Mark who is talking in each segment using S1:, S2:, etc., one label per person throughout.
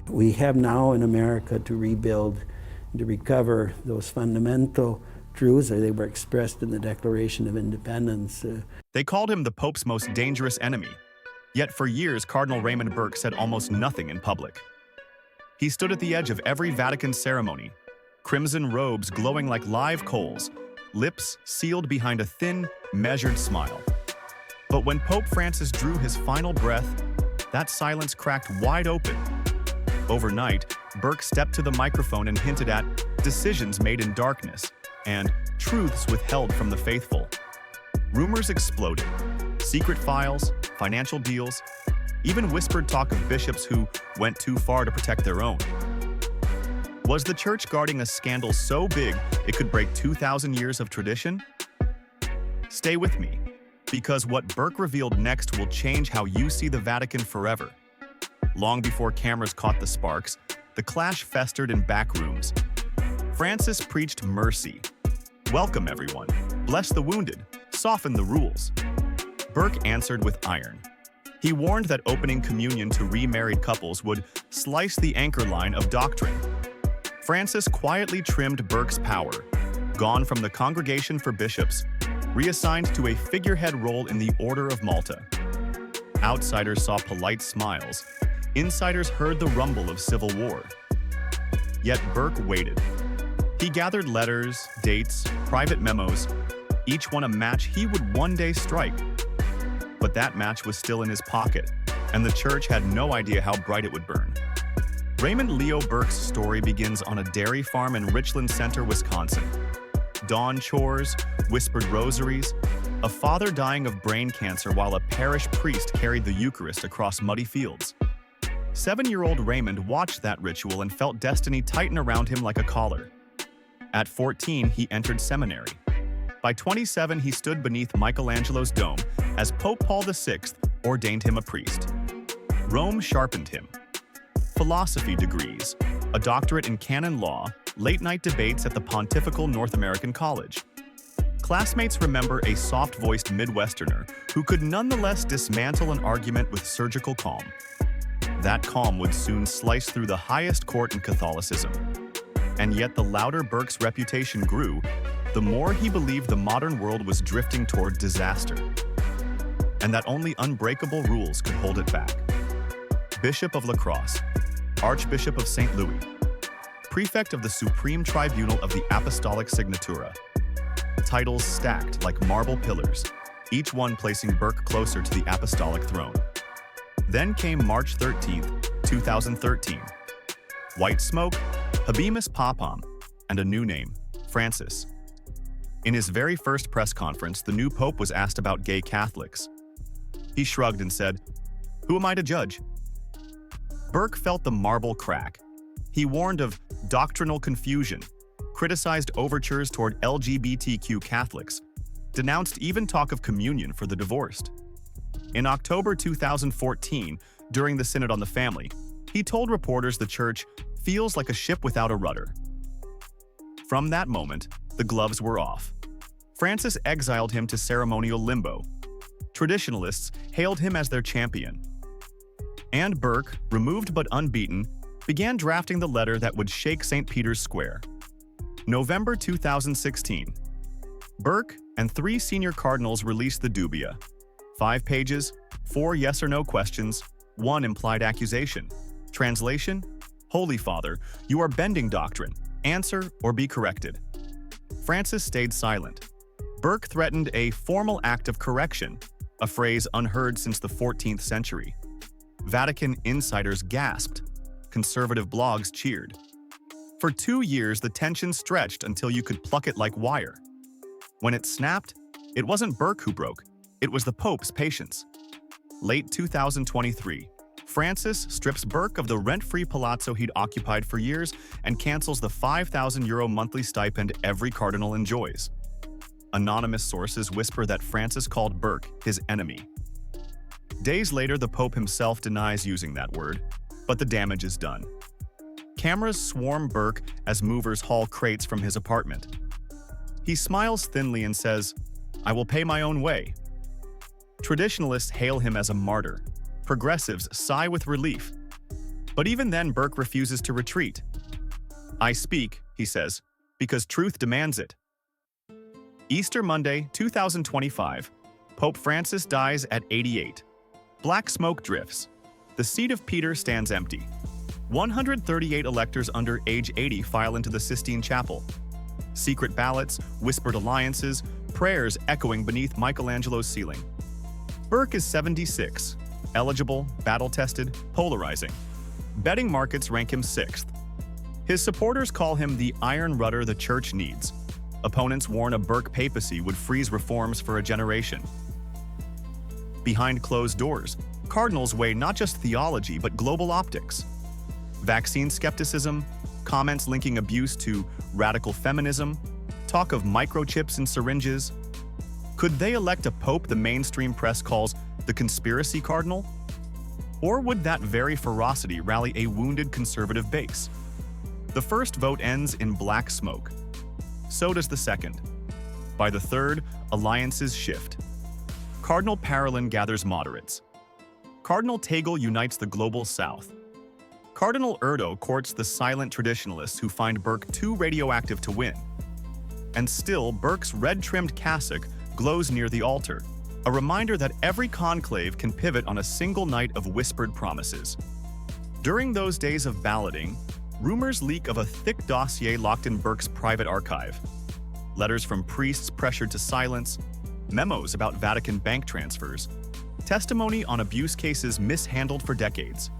S1: We have now in America to rebuild, to recover those fundamental truths. They were expressed in the Declaration of Independence.
S2: They called him the Pope's most dangerous enemy. Yet for years, Cardinal Raymond Burke said almost nothing in public. He stood at the edge of every Vatican ceremony, crimson robes glowing like live coals, lips sealed behind a thin, measured smile. But when Pope Francis drew his final breath, that silence cracked wide open. Overnight, Burke stepped to the microphone and hinted at decisions made in darkness and truths withheld from the faithful. Rumors exploded. Secret files, financial deals, even whispered talk of bishops who went too far to protect their own. Was the church guarding a scandal so big it could break 2,000 years of tradition? Stay with me, because what Burke revealed next will change how you see the Vatican forever. Long before cameras caught the sparks, the clash festered in back rooms. Francis preached mercy. Welcome everyone, bless the wounded, soften the rules. Burke answered with iron. He warned that opening communion to remarried couples would slice the anchor line of doctrine. Francis quietly trimmed Burke's power, gone from the Congregation for Bishops, reassigned to a figurehead role in the Order of Malta. Outsiders saw polite smiles. Insiders heard the rumble of civil war. Yet Burke waited. He gathered letters, dates, private memos, each one a match he would one day strike. But that match was still in his pocket, and the church had no idea how bright it would burn. Raymond Leo Burke's story begins on a dairy farm in Richland Center, Wisconsin. Dawn chores, whispered rosaries, a father dying of brain cancer while a parish priest carried the Eucharist across muddy fields. 7-year-old Raymond watched that ritual and felt destiny tighten around him like a collar. At 14, he entered seminary. By 27, he stood beneath Michelangelo's dome as Pope Paul VI ordained him a priest. Rome sharpened him. Philosophy degrees, a doctorate in canon law, late-night debates at the Pontifical North American College. Classmates remember a soft-voiced Midwesterner who could nonetheless dismantle an argument with surgical calm. That calm would soon slice through the highest court in Catholicism. And yet the louder Burke's reputation grew, the more he believed the modern world was drifting toward disaster, and that only unbreakable rules could hold it back. Bishop of La Crosse, Archbishop of St. Louis, Prefect of the Supreme Tribunal of the Apostolic Signatura. Titles stacked like marble pillars, each one placing Burke closer to the apostolic throne. Then came March 13, 2013. White smoke, habemus papam, and a new name, Francis. In his very first press conference, the new pope was asked about gay Catholics. He shrugged and said, "Who am I to judge?" Burke felt the marble crack. He warned of doctrinal confusion, criticized overtures toward LGBTQ Catholics, denounced even talk of communion for the divorced. In October 2014, during the Synod on the Family, he told reporters the church feels like a ship without a rudder. From that moment, the gloves were off. Francis exiled him to ceremonial limbo. Traditionalists hailed him as their champion. And Burke, removed but unbeaten, began drafting the letter that would shake St. Peter's Square. November 2016. Burke and 3 senior cardinals released the dubia. 5 pages, 4 yes or no questions, 1 implied accusation. Translation: Holy Father, you are bending doctrine. Answer or be corrected. Francis stayed silent. Burke threatened a formal act of correction, a phrase unheard since the 14th century. Vatican insiders gasped. Conservative blogs cheered. For 2 years, the tension stretched until you could pluck it like wire. When it snapped, it wasn't Burke who broke, it was the Pope's patience. Late 2023, Francis strips Burke of the rent-free palazzo he'd occupied for years and cancels the €5,000 monthly stipend every cardinal enjoys. Anonymous sources whisper that Francis called Burke his enemy. Days later, the Pope himself denies using that word, but the damage is done. Cameras swarm Burke as movers haul crates from his apartment. He smiles thinly and says, "I will pay my own way." Traditionalists hail him as a martyr. Progressives sigh with relief. But even then, Burke refuses to retreat. "I speak," he says, "because truth demands it." Easter Monday, 2025. Pope Francis dies at 88. Black smoke drifts. The seat of Peter stands empty. 138 electors under age 80 file into the Sistine Chapel. Secret ballots, whispered alliances, prayers echoing beneath Michelangelo's ceiling. Burke is 76, eligible, battle-tested, polarizing. Betting markets rank him 6th. His supporters call him the iron rudder the church needs. Opponents warn a Burke papacy would freeze reforms for a generation. Behind closed doors, cardinals weigh not just theology but global optics. Vaccine skepticism, comments linking abuse to radical feminism, talk of microchips in syringes. Could they elect a pope the mainstream press calls the conspiracy cardinal? Or would that very ferocity rally a wounded conservative base? The first vote ends in black smoke. So does the second. By the third, alliances shift. Cardinal Parolin gathers moderates. Cardinal Tagle unites the global south. Cardinal Erdo courts the silent traditionalists who find Burke too radioactive to win. And still, Burke's red-trimmed cassock glows near the altar, a reminder that every conclave can pivot on a single night of whispered promises. During those days of balloting, rumors leak of a thick dossier locked in Burke's private archive. Letters from priests pressured to silence, memos about Vatican bank transfers, testimony on abuse cases mishandled for decades.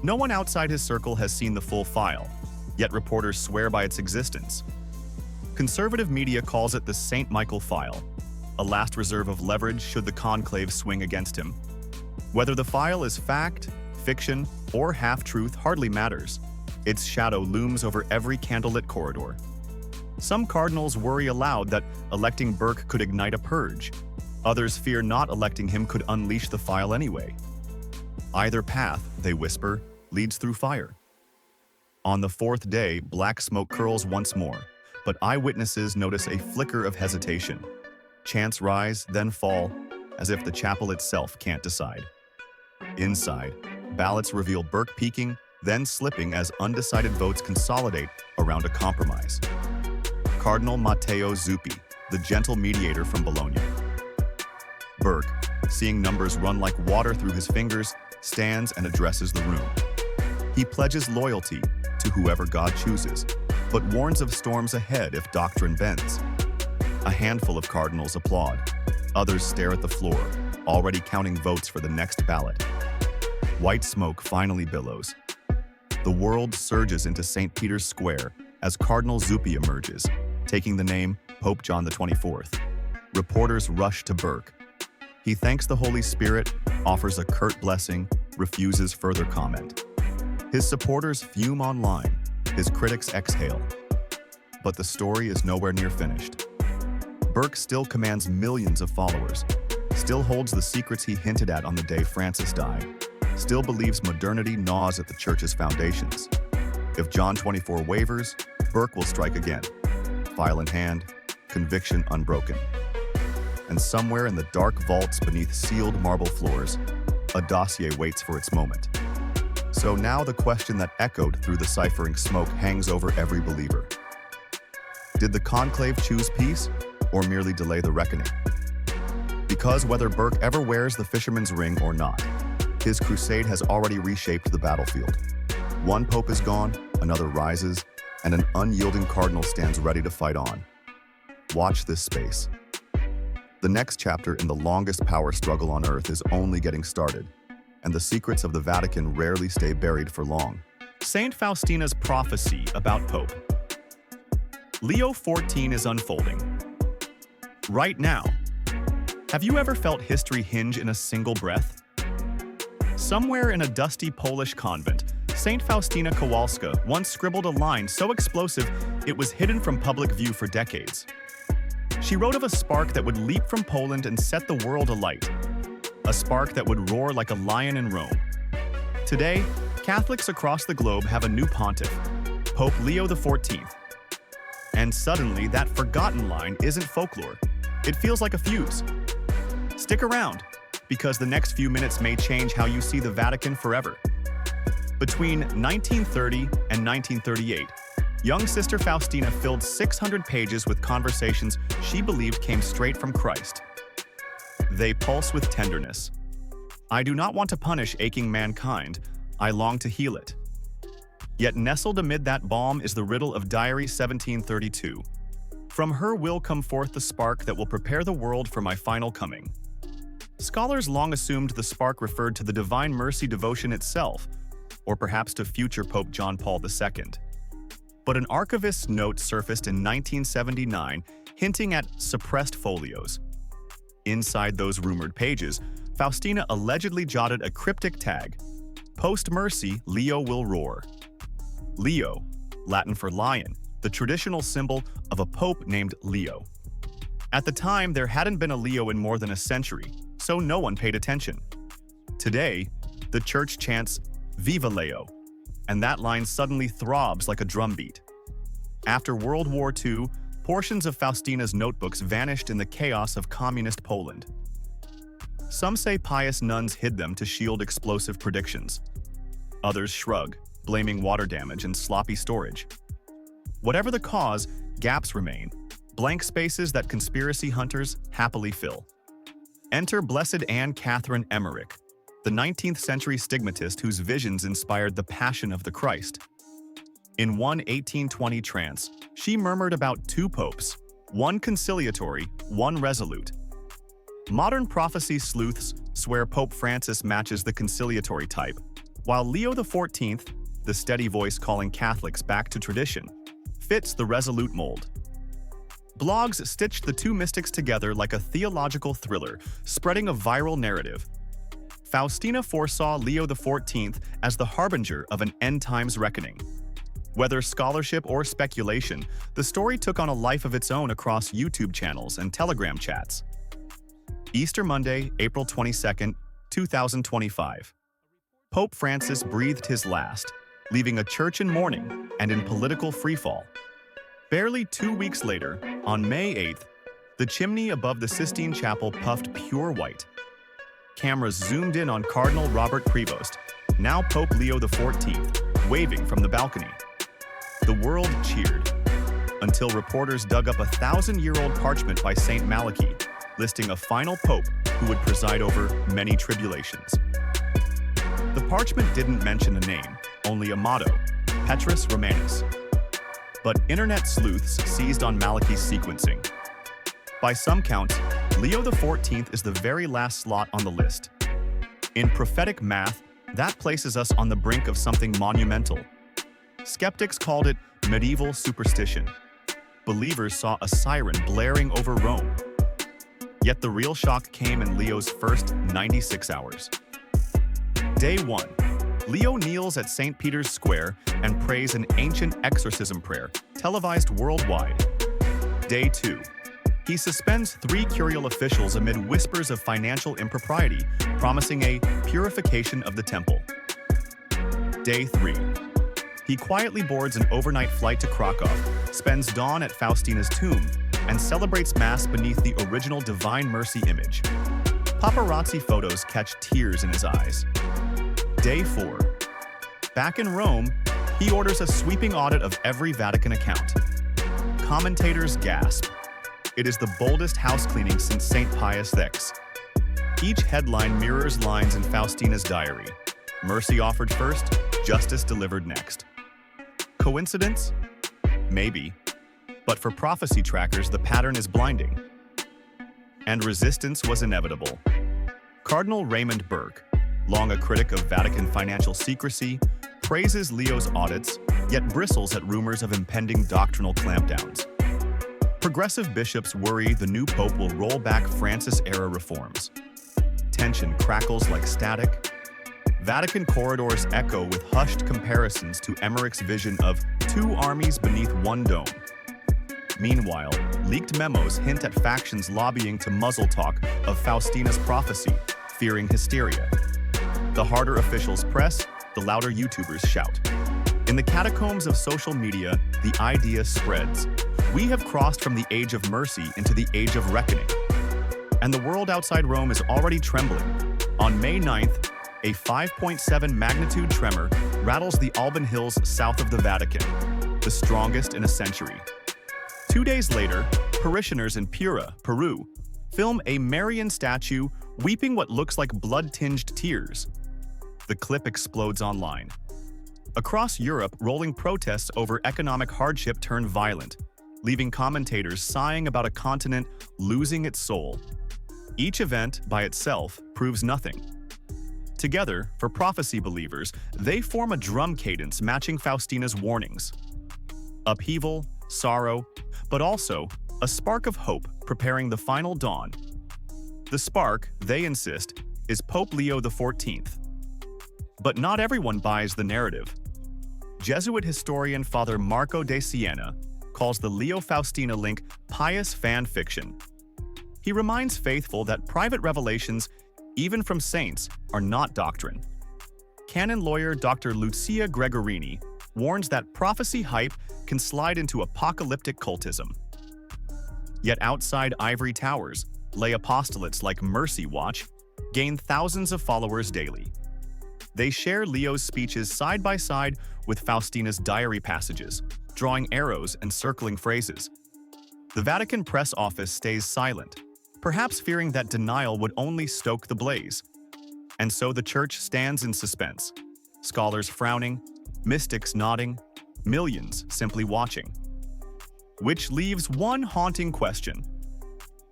S2: No one outside his circle has seen the full file, yet reporters swear by its existence. Conservative media calls it the St. Michael file, a last reserve of leverage should the conclave swing against him. Whether the file is fact, fiction, or half-truth hardly matters. Its shadow looms over every candlelit corridor. Some cardinals worry aloud that electing Burke could ignite a purge. Others fear not electing him could unleash the file anyway. Either path, they whisper, leads through fire. On the fourth day, black smoke curls once more, but eyewitnesses notice a flicker of hesitation. Chants rise, then fall, as if the chapel itself can't decide. Inside, ballots reveal Burke peaking, then slipping as undecided votes consolidate around a compromise. Cardinal Matteo Zuppi, the gentle mediator from Bologna. Burke, seeing numbers run like water through his fingers, stands and addresses the room. He pledges loyalty to whoever God chooses, but warns of storms ahead if doctrine bends. A handful of cardinals applaud. Others stare at the floor, already counting votes for the next ballot. White smoke finally billows. The world surges into St. Peter's Square as Cardinal Zuppi emerges, taking the name Pope John XXIV. Reporters rush to Burke. He thanks the Holy Spirit, offers a curt blessing, refuses further comment. His supporters fume online, his critics exhale. But the story is nowhere near finished. Burke still commands millions of followers, still holds the secrets he hinted at on the day Francis died, still believes modernity gnaws at the church's foundations. If John 24 wavers, Burke will strike again, file in hand, conviction unbroken. And somewhere in the dark vaults beneath sealed marble floors, a dossier waits for its moment. So now the question that echoed through the ciphering smoke hangs over every believer. Did the conclave choose peace, or merely delay the reckoning? Because whether Burke ever wears the fisherman's ring or not, his crusade has already reshaped the battlefield. One pope is gone, another rises, and an unyielding cardinal stands ready to fight on. Watch this space. The next chapter in the longest power struggle on Earth is only getting started, and the secrets of the Vatican rarely stay buried for long. Saint Faustina's prophecy about Pope Leo XIV is unfolding. Right now. Have you ever felt history hinge in a single breath? Somewhere in a dusty Polish convent, Saint Faustina Kowalska once scribbled a line so explosive it was hidden from public view for decades. She wrote of a spark that would leap from Poland and set the world alight. A spark that would roar like a lion in Rome. Today, Catholics across the globe have a new pontiff, Pope Leo XIV. And suddenly, that forgotten line isn't folklore. It feels like a fuse. Stick around, because the next few minutes may change how you see the Vatican forever. Between 1930 and 1938, young Sister Faustina filled 600 pages with conversations she believed came straight from Christ. They pulse with tenderness. I do not want to punish aching mankind, I long to heal it. Yet nestled amid that balm is the riddle of Diary 1732. From her will come forth the spark that will prepare the world for my final coming. Scholars long assumed the spark referred to the Divine Mercy devotion itself, or perhaps to future Pope John Paul II. But an archivist's note surfaced in 1979 hinting at suppressed folios. Inside those rumored pages, Faustina allegedly jotted a cryptic tag, "Post mercy, Leo will roar." Leo, Latin for lion, the traditional symbol of a pope named Leo. At the time, there hadn't been a Leo in more than a century, so no one paid attention. Today, the church chants, "Viva Leo," and that line suddenly throbs like a drumbeat. After World War II, portions of Faustina's notebooks vanished in the chaos of communist Poland. Some say pious nuns hid them to shield explosive predictions. Others shrug, blaming water damage and sloppy storage. Whatever the cause, gaps remain, blank spaces that conspiracy hunters happily fill. Enter Blessed Anne Catherine Emmerich, the 19th century stigmatist whose visions inspired the Passion of the Christ. In one 1820 trance, she murmured about two popes, one conciliatory, one resolute. Modern prophecy sleuths swear Pope Francis matches the conciliatory type, while Leo XIV, the steady voice calling Catholics back to tradition, fits the resolute mold. Blogs stitched the two mystics together like a theological thriller, spreading a viral narrative. Faustina foresaw Leo XIV as the harbinger of an end-times reckoning. Whether scholarship or speculation, the story took on a life of its own across YouTube channels and Telegram chats. Easter Monday, April 22, 2025. Pope Francis breathed his last, leaving a church in mourning and in political freefall. Barely 2 weeks later, on May 8th, the chimney above the Sistine Chapel puffed pure white. Cameras zoomed in on Cardinal Robert Prevost, now Pope Leo XIV, waving from the balcony. The world cheered, until reporters dug up a 1,000-year-old parchment by Saint Malachy, listing a final pope who would preside over many tribulations. The parchment didn't mention a name, only a motto, Petrus Romanus. But internet sleuths seized on Malachy's sequencing. By some counts, Leo XIV is the very last slot on the list. In prophetic math, that places us on the brink of something monumental. Skeptics called it medieval superstition. Believers saw a siren blaring over Rome. Yet the real shock came in Leo's first 96 hours. Day 1. Leo kneels at St. Peter's Square and prays an ancient exorcism prayer, televised worldwide. Day 2. He suspends 3 curial officials amid whispers of financial impropriety, promising a purification of the temple. Day 3. He quietly boards an overnight flight to Krakow, spends dawn at Faustina's tomb, and celebrates Mass beneath the original Divine Mercy image. Paparazzi photos catch tears in his eyes. Day 4. Back in Rome, he orders a sweeping audit of every Vatican account. Commentators gasp. It is the boldest house cleaning since St. Pius VI. Each headline mirrors lines in Faustina's diary. Mercy offered first, justice delivered next. Coincidence? Maybe. But for prophecy trackers, the pattern is blinding. And resistance was inevitable. Cardinal Raymond Burke, long a critic of Vatican financial secrecy, praises Leo's audits, yet bristles at rumors of impending doctrinal clampdowns. Progressive bishops worry the new pope will roll back Francis-era reforms. Tension crackles like static. Vatican corridors echo with hushed comparisons to Emmerich's vision of 2 armies beneath one dome. Meanwhile, leaked memos hint at factions lobbying to muzzle talk of Faustina's prophecy, fearing hysteria. The harder officials press, the louder YouTubers shout. In the catacombs of social media, the idea spreads. We have crossed from the age of mercy into the age of reckoning. And the world outside Rome is already trembling. On May 9th, A 5.7 magnitude tremor rattles the Alban Hills south of the Vatican, the strongest in a century. 2 days later, parishioners in Piura, Peru, film a Marian statue weeping what looks like blood-tinged tears. The clip explodes online. Across Europe, rolling protests over economic hardship turn violent, leaving commentators sighing about a continent losing its soul. Each event, by itself, proves nothing. Together, for prophecy believers, they form a drum cadence matching Faustina's warnings. Upheaval, sorrow, but also a spark of hope preparing the final dawn. The spark, they insist, is Pope Leo XIV. But not everyone buys the narrative. Jesuit historian Father Marco de Siena calls the Leo-Faustina link pious fan fiction. He reminds faithful that private revelations, even from saints, are not doctrine. Canon lawyer Dr. Lucia Gregorini warns that prophecy hype can slide into apocalyptic cultism. Yet outside ivory towers, lay apostolates like Mercy Watch gain thousands of followers daily. They share Leo's speeches side by side with Faustina's diary passages, drawing arrows and circling phrases. The Vatican press office stays silent, perhaps fearing that denial would only stoke the blaze. And so the Church stands in suspense, scholars frowning, mystics nodding, millions simply watching. Which leaves one haunting question.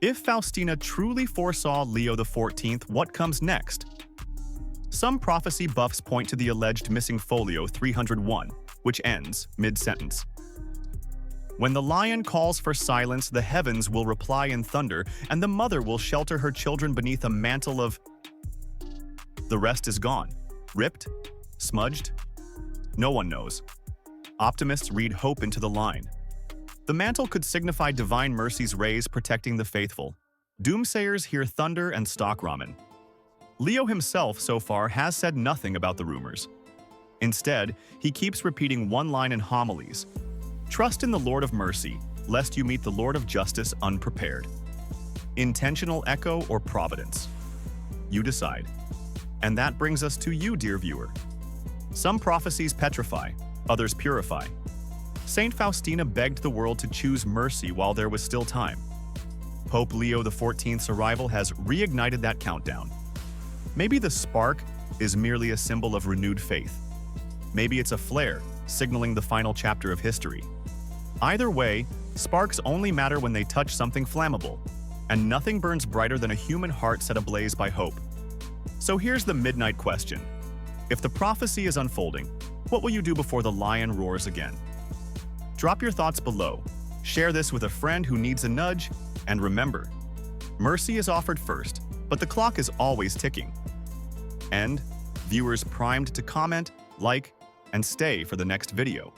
S2: If Faustina truly foresaw Leo XIV, what comes next? Some prophecy buffs point to the alleged missing folio 301, which ends mid-sentence. When the lion calls for silence, the heavens will reply in thunder, and the mother will shelter her children beneath a mantle of... The rest is gone. Ripped? Smudged? No one knows. Optimists read hope into the line. The mantle could signify divine mercy's rays protecting the faithful. Doomsayers hear thunder and stock ramen. Leo himself, so far, has said nothing about the rumors. Instead, he keeps repeating one line in homilies. Trust in the Lord of mercy, lest you meet the Lord of justice unprepared. Intentional echo or providence? You decide. And that brings us to you, dear viewer. Some prophecies petrify, others purify. Saint Faustina begged the world to choose mercy while there was still time. Pope Leo XIV's arrival has reignited that countdown. Maybe the spark is merely a symbol of renewed faith. Maybe it's a flare, signaling the final chapter of history. Either way, sparks only matter when they touch something flammable, and nothing burns brighter than a human heart set ablaze by hope. So here's the midnight question. If the prophecy is unfolding, what will you do before the lion roars again? Drop your thoughts below, share this with a friend who needs a nudge, and remember, mercy is offered first, but the clock is always ticking. And viewers primed to comment, like, and stay for the next video.